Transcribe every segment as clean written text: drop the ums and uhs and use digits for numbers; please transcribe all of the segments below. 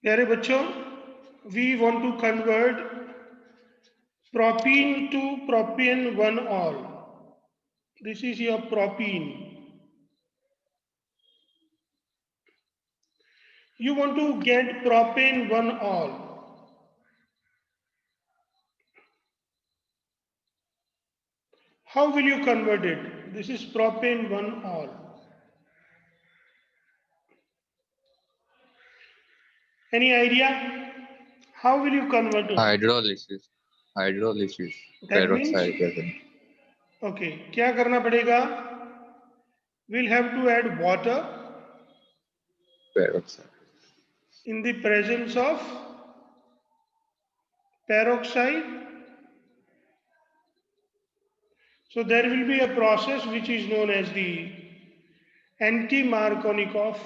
प्यारे बच्चों, we want to convert propene to propane 1-ol. This is your propene. You want to get propane 1-ol. How will you convert it? This is propane 1-ol. Any idea? How will you convert it? Hydrolysis. Hydrolysis. That means, Peroxide present. okay, क्या करना पड़ेगा? We'll have to add water Peroxide. in the presence of peroxide. So there will be a process which is known as the anti-Markovnikov.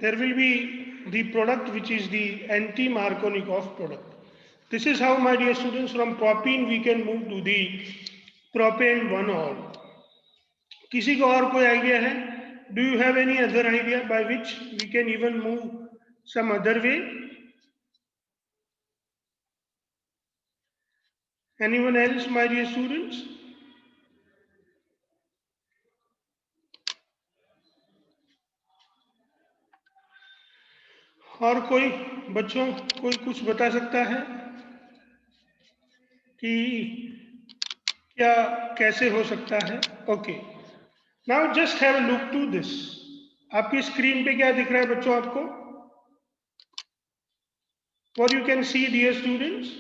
There will be the product which is the anti-Markovnikov product. This is how, my dear students, from propene we can move to the propane 1-ol. किसी को और कोई idea है? Do you have any other idea by which we can even move some other way? Anyone else, my dear students? और कोई बच्चों, कोई कुछ बता सकता है कि क्या कैसे हो सकता है? Okay, now just have a look to this. आपकी स्क्रीन पे क्या दिख रहा है बच्चों आपको? What you can see, dear students?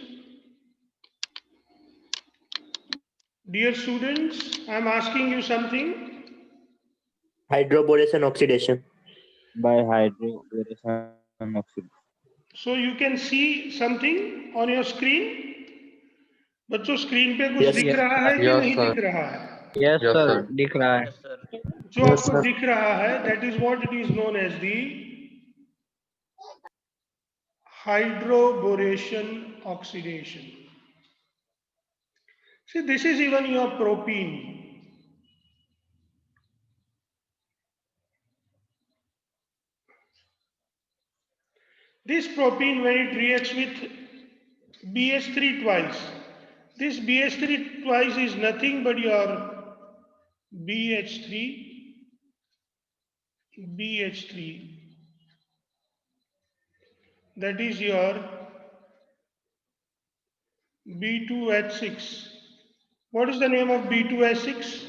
Dear students, I am asking you something. Hydroboration oxidation. By hydroboration oxidation. So you can see something on your screen. बच्चों screen पे कुछ Yes, दिख yes, रहा है कि Yes, नहीं sir. दिख रहा है? Yes, Yes, sir. sir. दिख रहा है. जो Yes, आपको sir. दिख रहा है, that is what it is known as the hydroboration oxidation. See, this is even your propene. This propene, when it reacts with BH3 twice, this BH3 twice is nothing but your BH3, that is your B2H6. What is the name of B2H6?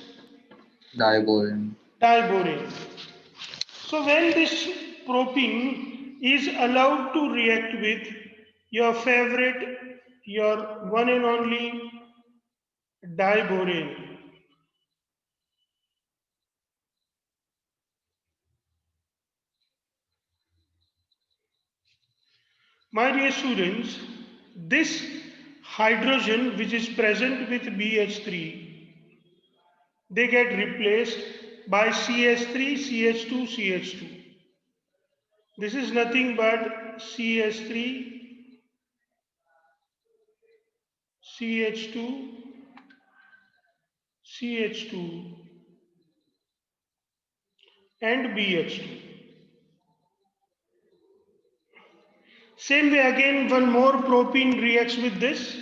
Diborane. Diborane. So when this propene is allowed to react with your favorite, your one and only diborane, my dear students, this hydrogen which is present with BH3, they get replaced by CH3, CH2, CH2. This is nothing but CH3, CH2, CH2 and BH2. Same way again, one more propene reacts with this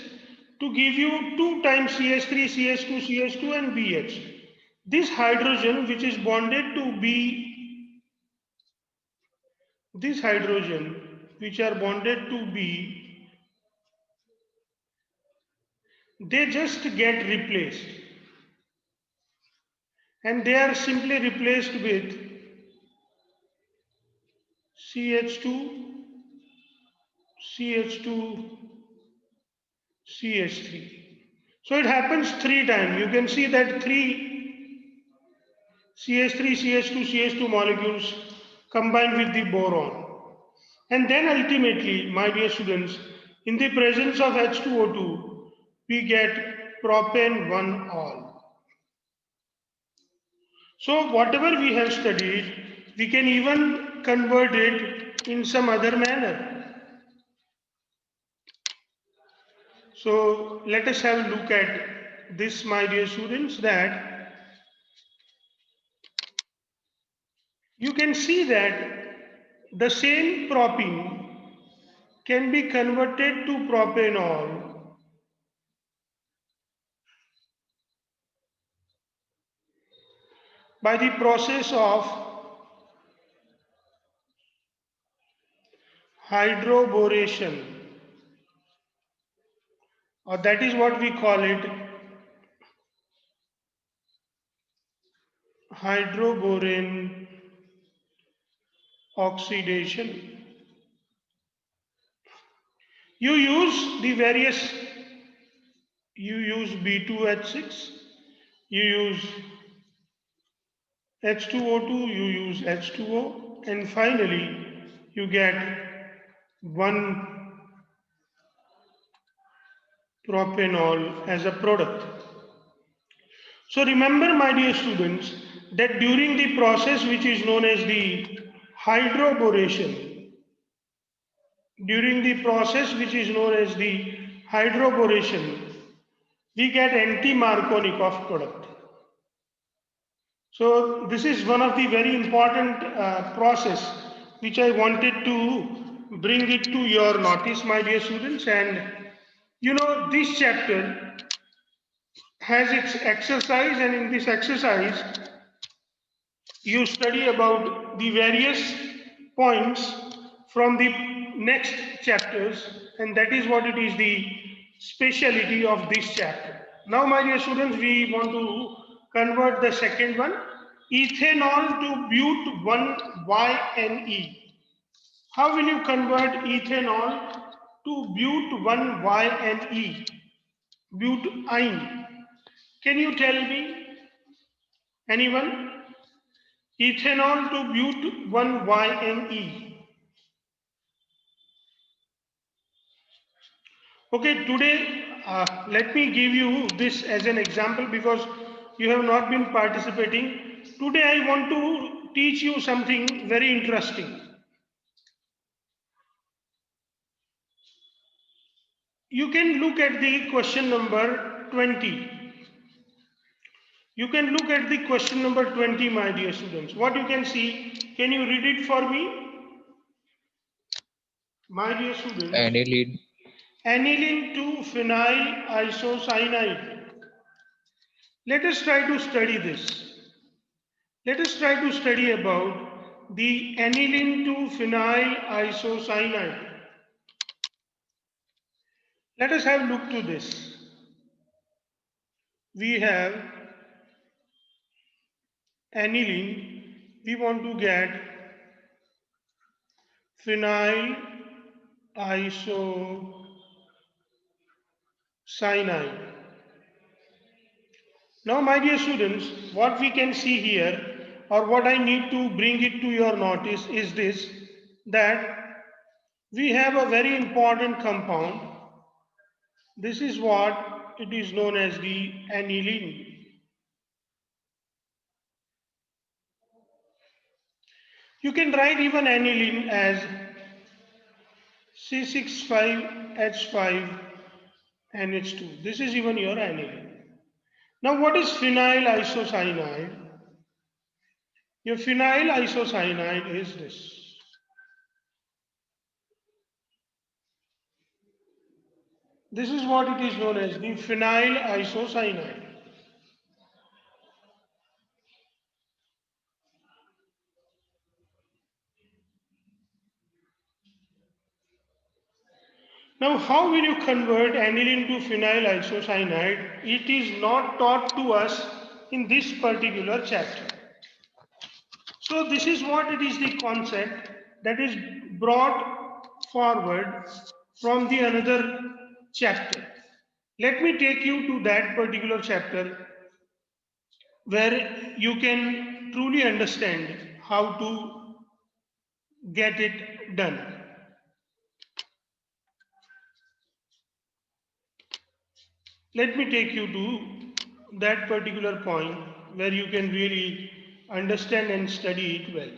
to give you 2 times CH3, CH2, CH2 and BH. This hydrogen which is bonded to B, this hydrogen which are bonded to B, they just get replaced. And they are simply replaced with CH2, CH2, CH3. So it happens 3 times. You can see that 3 CH3, CH2, CH2 molecules combine with the boron. And then ultimately, my dear students, in the presence of H2O2, we get propane 1-ol. So whatever we have studied, we can even convert it in some other manner. So let us have a look at this, my dear students, that you can see that the same propene can be converted to propanol by the process of hydroboration, or that is what we call it, hydroboron oxidation. You use the various, you use B2H6, you use H2O2, you use H2O, and finally you get one propanol as a product. So remember, my dear students, that during the process which is known as the hydroboration, during the process which is known as the hydroboration, we get anti-Markovnikov product. So this is one of the very important process which I wanted to bring it to your notice, my dear students. And you know, this chapter has its exercise, and in this exercise you study about the various points from the next chapters, and that is what it is, the speciality of this chapter. Now, my dear students, we want to convert the second one, ethanol to but1-YNE. How will you convert ethanol to but1-YNE? Butene. Can you tell me, anyone? Ethanol to but1-YNE. Okay, today let me give you this as an example because you have not been participating. Today I want to teach you something very interesting. You can look at the question number 20. You can look at the question number 20, my dear students. What you can see, can you read it for me? My dear students, Aniline. aniline to phenyl isocyanide. Let us try to study this. Let us try to study about the aniline to phenyl isocyanide. Let us have a look to this. We have aniline. We want to get phenyl isocyanide. Now, my dear students, what we can see here, or what I need to bring it to your notice is this, that we have a very important compound. This is what it is known as the aniline. You can write even aniline as C65H5NH2. This is even your aniline. Now, what is phenyl isocyanide? Your phenyl isocyanide is this. This is what it is known as the phenyl isocyanide. Now, how will you convert aniline to phenyl isocyanide? It is not taught to us in this particular chapter. So, this is what it is, the concept that is brought forward from the another chapter. Let me take you to that particular chapter where you can truly understand how to get it done. Let me take you to that particular point where you can really understand and study it well.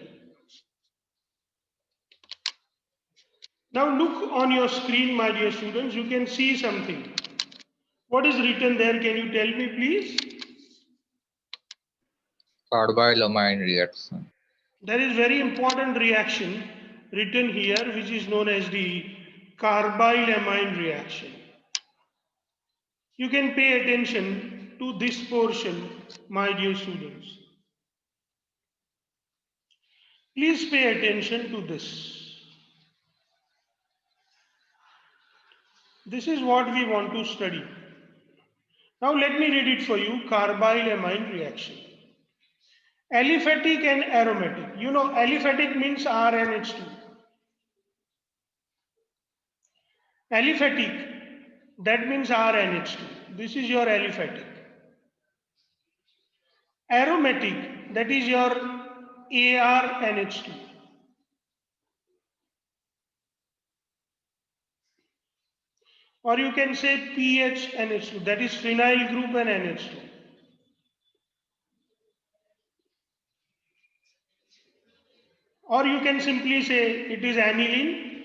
Now look on your screen, my dear students, you can see something. What is written there? Can you tell me, please? Carbylamine reaction. There is very important reaction written here, which is known as the carbylamine reaction. You can pay attention to this portion, my dear students. Please pay attention to this. This is what we want to study. Now let me read it for you, carbylamine reaction. Aliphatic and aromatic. You know, aliphatic means RNH2. Aliphatic, that means RNH2. This is your aliphatic. Aromatic, that is your ARNH2. Or you can say PHNH2, that is phenyl group and NH2. Or you can simply say it is aniline.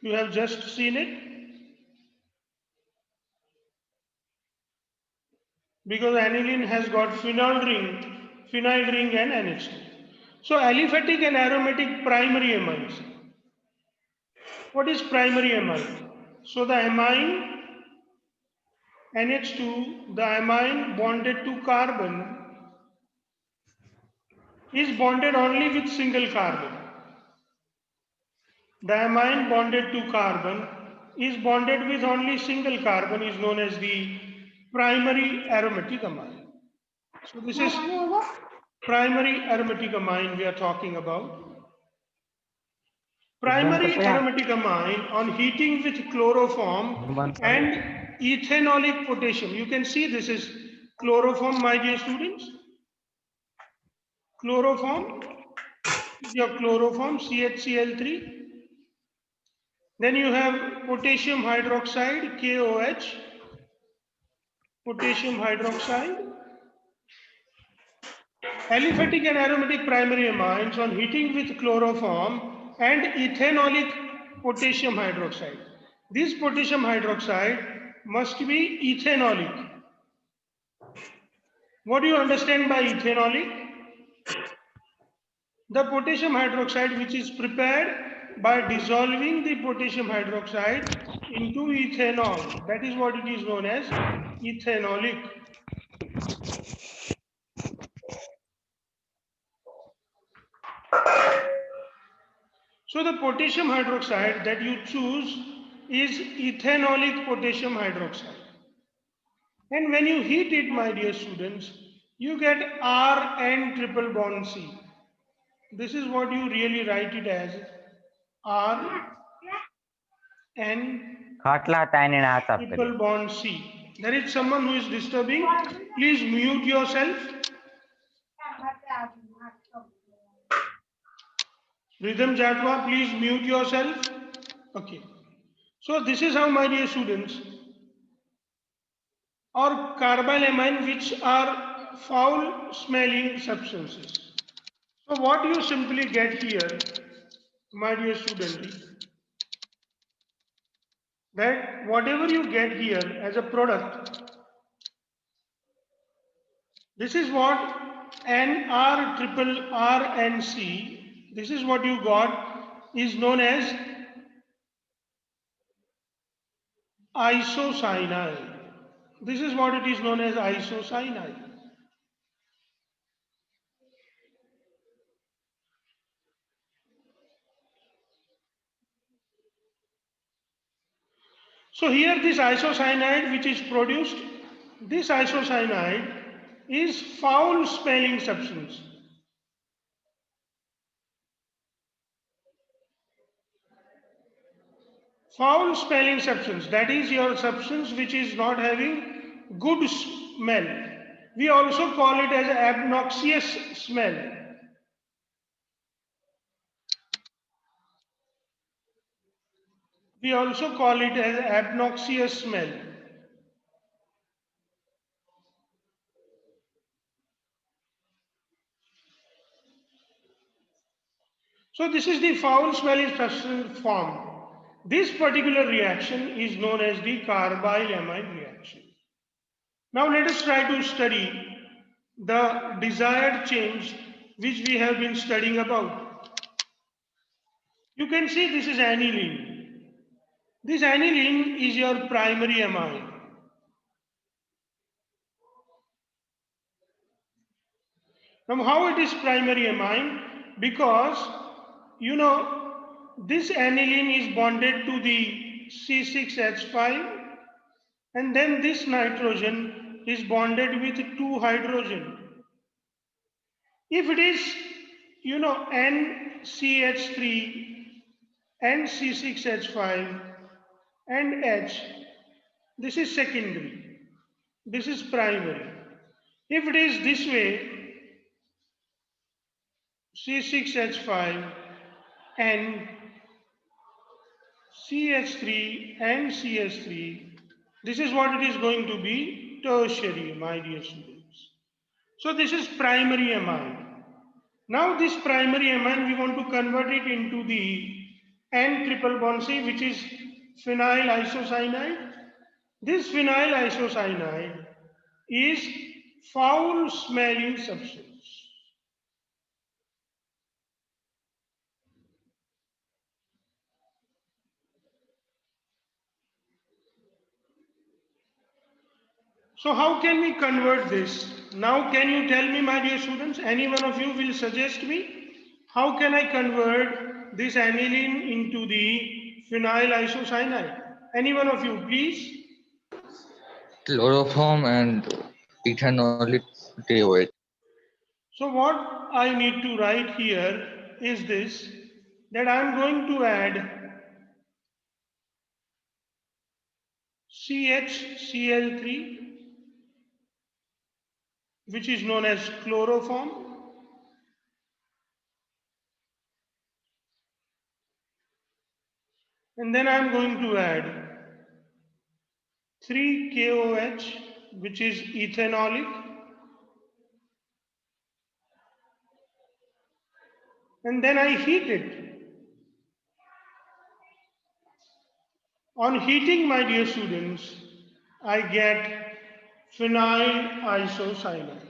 You have just seen it. Because aniline has got phenyl ring and NH2. So aliphatic and aromatic primary amines. What is primary amine? So the amine NH2, the amine bonded to carbon is bonded only with single carbon. The amine bonded to carbon is bonded with only single carbon is known as the primary aromatic amine. So this is primary aromatic amine we are talking about. Primary aromatic amine on heating with chloroform and ethanolic potassium. You can see this is chloroform, my dear students. Chloroform, your chloroform CHCl3. Then you have potassium hydroxide, KOH, potassium hydroxide. Aliphatic and aromatic primary amines on heating with chloroform and ethanolic potassium hydroxide. This potassium hydroxide must be ethanolic. What do you understand by ethanolic? The potassium hydroxide which is prepared by dissolving the potassium hydroxide into ethanol. That is what it is known as ethanolic. So the potassium hydroxide that you choose is ethanolic potassium hydroxide. And when you heat it, my dear students, you get Rn triple bond C. This is what you really write it as R N triple bond C. There is someone who is disturbing. Please mute yourself. Rhythm Jatwa, please mute yourself. Okay. So this is how, my dear students, or carbylamine, which are foul smelling substances. So what you simply get here, my dear student, that whatever you get here as a product, this is what NR triple RNC, this is what you got, is known as isocyanide. This is what it is known as isocyanide. So here this isocyanide which is produced, this isocyanide is foul smelling substance. Foul smelling substance, that is your substance which is not having good smell. We also call it as obnoxious smell. We also call it as obnoxious smell. So this is the foul smelling substance form. This particular reaction is known as the carbyl-amine reaction. Now let us try to study the desired change which we have been studying about. You can see this is aniline. This aniline is your primary amine. Now how it is primary amine? Because you know this aniline is bonded to the C6H5 and then this nitrogen is bonded with two hydrogen. If it is NCH3 and C6H5 and H, this is secondary, this is primary. If it is this way, C6H5 and CH3 and CH3, this is what it is going to be, tertiary, my dear students. So this is primary amine. Now this primary amine, we want to convert it into the N triple bond C, which is phenyl isocyanide. This phenyl isocyanide is foul smelling substance. So how can we convert this? Now can you tell me, my dear students, any one of you will suggest me, how can I convert this aniline into the phenyl isocyanide? Any one of you, please? Chloroform and ethanolyc TOH. So what I need to write here is this, that I am going to add CHCl3, which is known as chloroform, and then I am going to add 3KOH, which is ethanolic, and then I heat it. On heating, my dear students, I get phenyl isocyanide.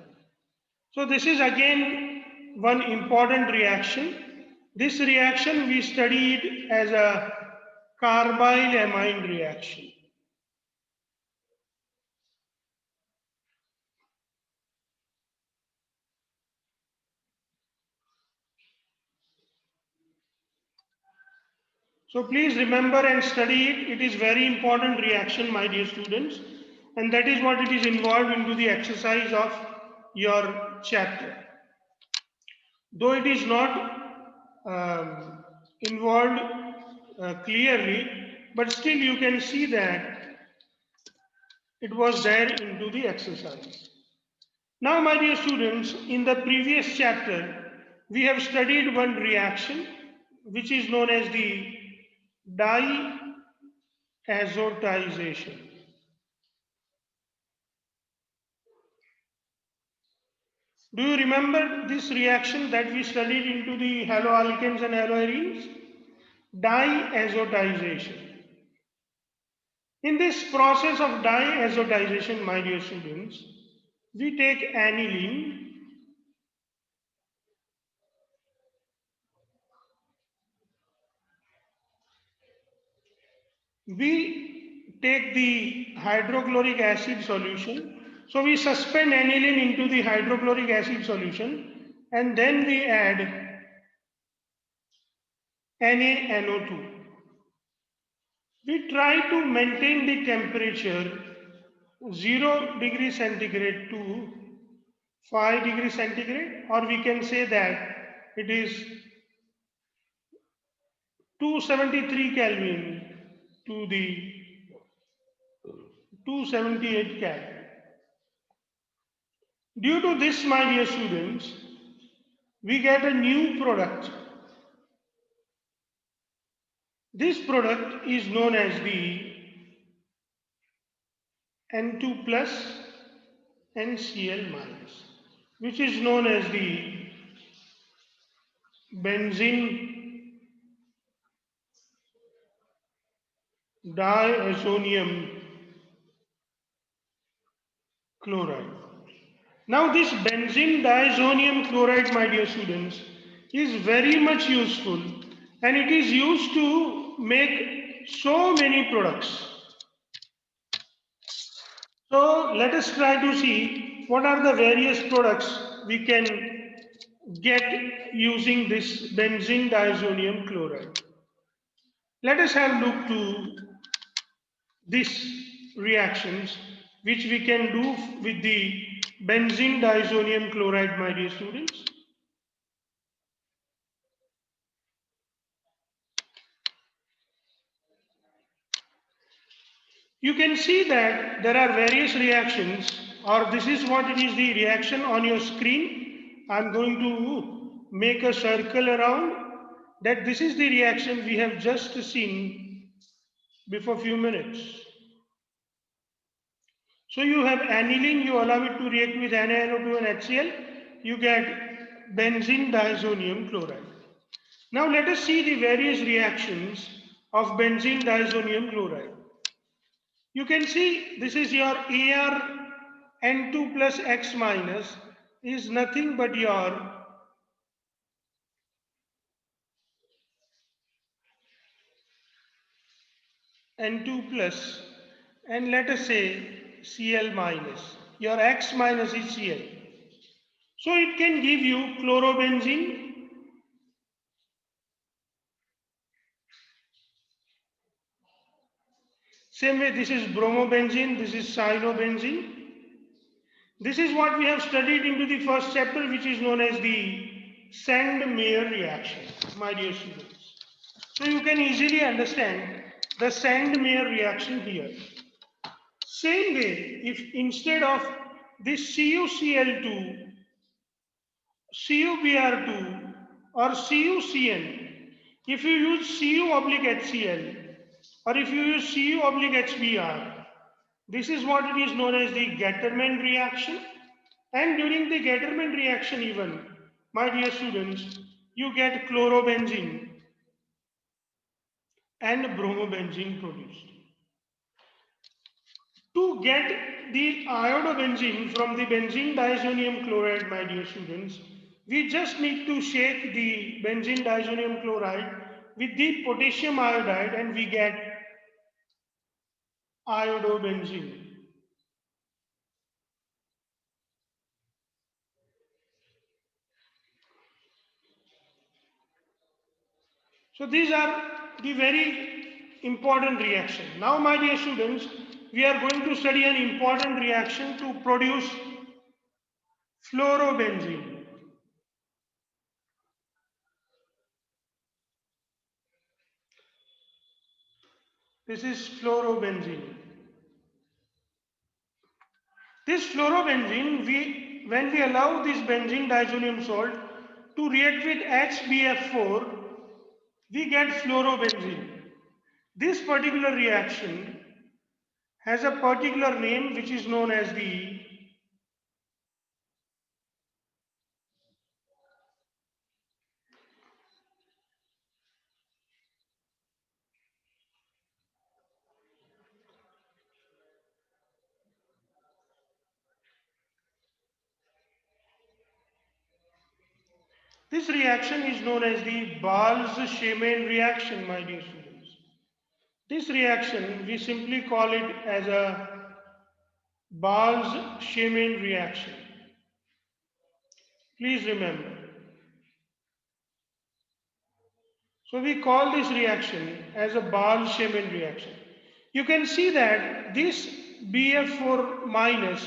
So this is again one important reaction. This reaction we studied as a carbyl-amine reaction. So please remember and study it. It is very important reaction, my dear students. And that is what it is involved into the exercise of your chapter. Though it is not involved clearly, but still you can see that it was there into the exercise. Now, my dear students, in the previous chapter, we have studied one reaction which is known as the diazotization. Do you remember this reaction that we studied into the haloalkanes and haloarenes? Diazotization. In this process of diazotization, my dear students, we take aniline, we take the hydrochloric acid solution. So we suspend aniline into the hydrochloric acid solution and then we add NaNO2. We try to maintain the temperature 0 degree centigrade to 5 degree centigrade, or we can say that it is 273 Kelvin to the 278 Kelvin. Due to this, my dear students, we get a new product. This product is known as the N2 plus NCl minus, which is known as the benzene diazonium chloride. Now this benzene diazonium chloride, my dear students, is very much useful and it is used to make so many products. So let us try to see what are the various products we can get using this benzene diazonium chloride. Let us have a look to these reactions which we can do with the benzene diazonium chloride, my dear students. You can see that there are various reactions, or this is what it is, the reaction on your screen. I'm going to make a circle around that this is the reaction we have just seen before a few minutes. So you have aniline, you allow it to react with NaNO2 and HCl, you get benzene diazonium chloride. Now let us see the various reactions of benzene diazonium chloride. You can see this is your ArN2 plus X minus is nothing but your N2 plus and let us say Cl minus. Your X minus is Cl. So it can give you chlorobenzene. Same way this is bromobenzene, this is cyanobenzene. This is what we have studied into the first chapter, which is known as the Sand-Meyer reaction, my dear students. So you can easily understand the Sand-Meyer reaction here. Same way, if instead of this CuCl2, CuBr2 or CuCN, if you use Cu oblique HCl or if you use Cu oblique HBr, this is what it is known as the Gattermann reaction. And during the Gattermann reaction even, my dear students, you get chlorobenzene and bromobenzene produced. To get the iodobenzene from the benzene diazonium chloride, my dear students, we just need to shake the benzene diazonium chloride with the potassium iodide and we get iodobenzene. So these are the very important reaction. Now, my dear students, we are going to study an important reaction to produce fluorobenzene. This is fluorobenzene. This fluorobenzene, when we allow this benzene diazonium salt to react with HBF4, we get fluorobenzene. This particular reaction has a particular name which is known as the this reaction is known as the Bals-Schmemann reaction, my dear students. This reaction, we simply call it as a Bals-Schmemann reaction. Please remember. So we call this reaction as a Bals-Schmemann reaction. You can see that this BF4 minus,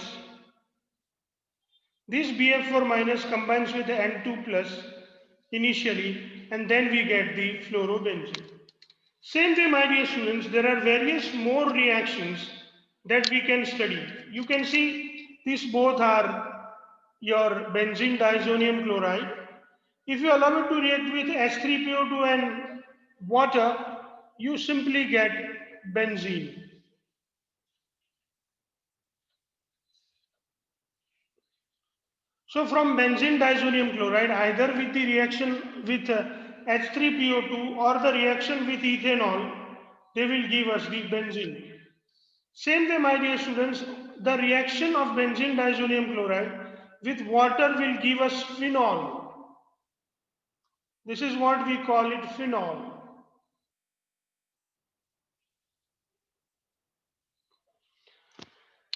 combines with the N2 plus initially, and then we get the fluorobenzene. Same way, my dear students, there are various more reactions that we can study. You can see these both are your benzene diazonium chloride. If you allow it to react with H3PO2 and water, you simply get benzene. So from benzene diazonium chloride, either with the reaction with H3PO2 or the reaction with ethanol, they will give us the benzene. Same way, my dear students, the reaction of benzene diazonium chloride with water will give us phenol. This is what we call it, phenol.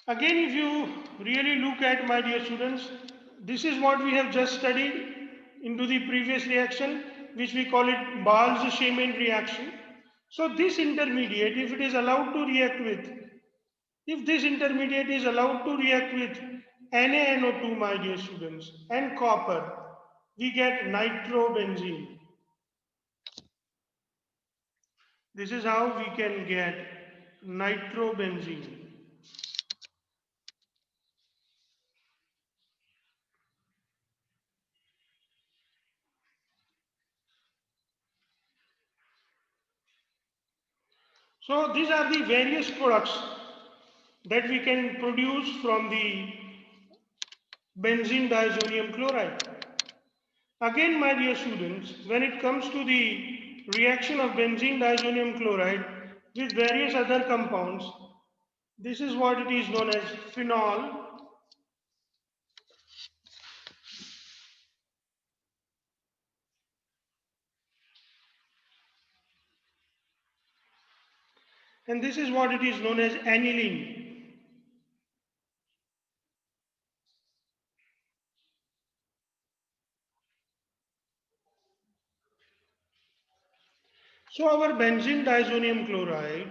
Again, if you really look at, my dear students, this is what we have just studied into the previous reaction, which we call it Bals-Schemin reaction. So this intermediate, if it is allowed to react with, if this intermediate is allowed to react with NaNO2, my dear students, and copper, we get nitrobenzene. This is how we can get nitrobenzene. So these are the various products that we can produce from the benzene diazonium chloride. Again, my dear students, when it comes to the reaction of benzene diazonium chloride with various other compounds, this is what it is known as phenol. And this is what it is known as aniline. So our benzene diazonium chloride,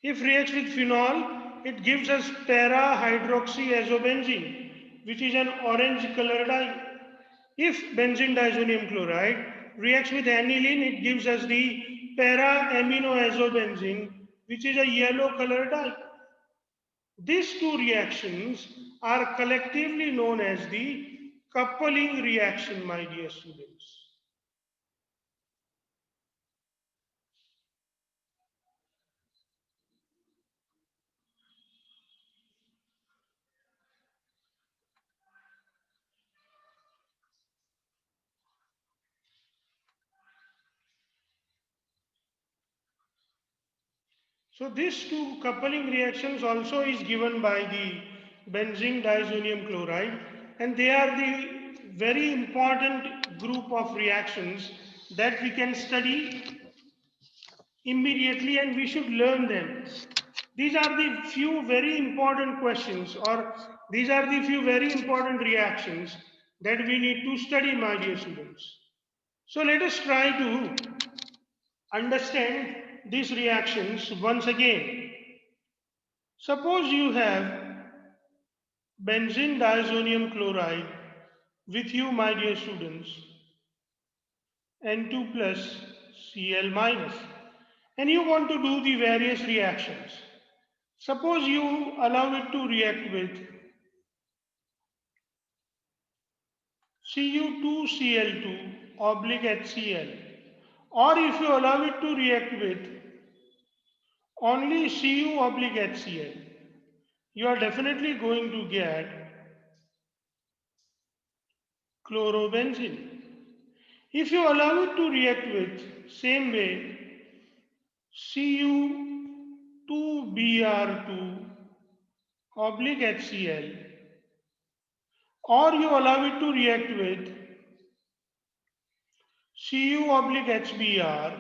if reacts with phenol, it gives us para-hydroxyazobenzene, which is an orange color dye. If benzene diazonium chloride reacts with aniline, it gives us the para-aminoazobenzene, which is a yellow color dye. These two reactions are collectively known as the coupling reaction, my dear students. So these two coupling reactions also is given by the benzene diazonium chloride, and they are the very important group of reactions that we can study immediately, and we should learn them. These are the few very important questions, or these are the few very important reactions that we need to study, my dear students. So let us try to understand these reactions once again. Suppose you have benzene diazonium chloride with you, my dear students, N2 plus Cl minus, and you want to do the various reactions. Suppose you allow it to react with Cu2Cl2 oblique HCl, or if you allow it to react with only Cu oblique HCl, you are definitely going to get chlorobenzene. If you allow it to react with same way Cu2Br2 oblique HCl, or you allow it to react with Cu oblique HBr,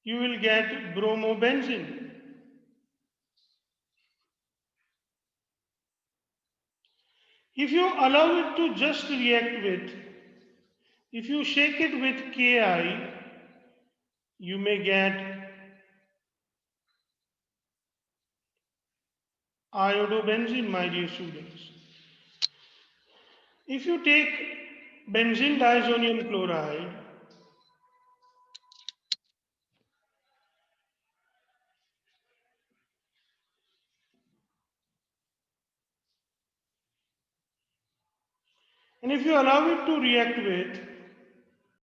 you will get bromobenzene. If you allow it to just react with, if you shake it with Ki, you may get iodobenzene, my dear students. If you take benzene diazonium chloride, and if you allow it to react with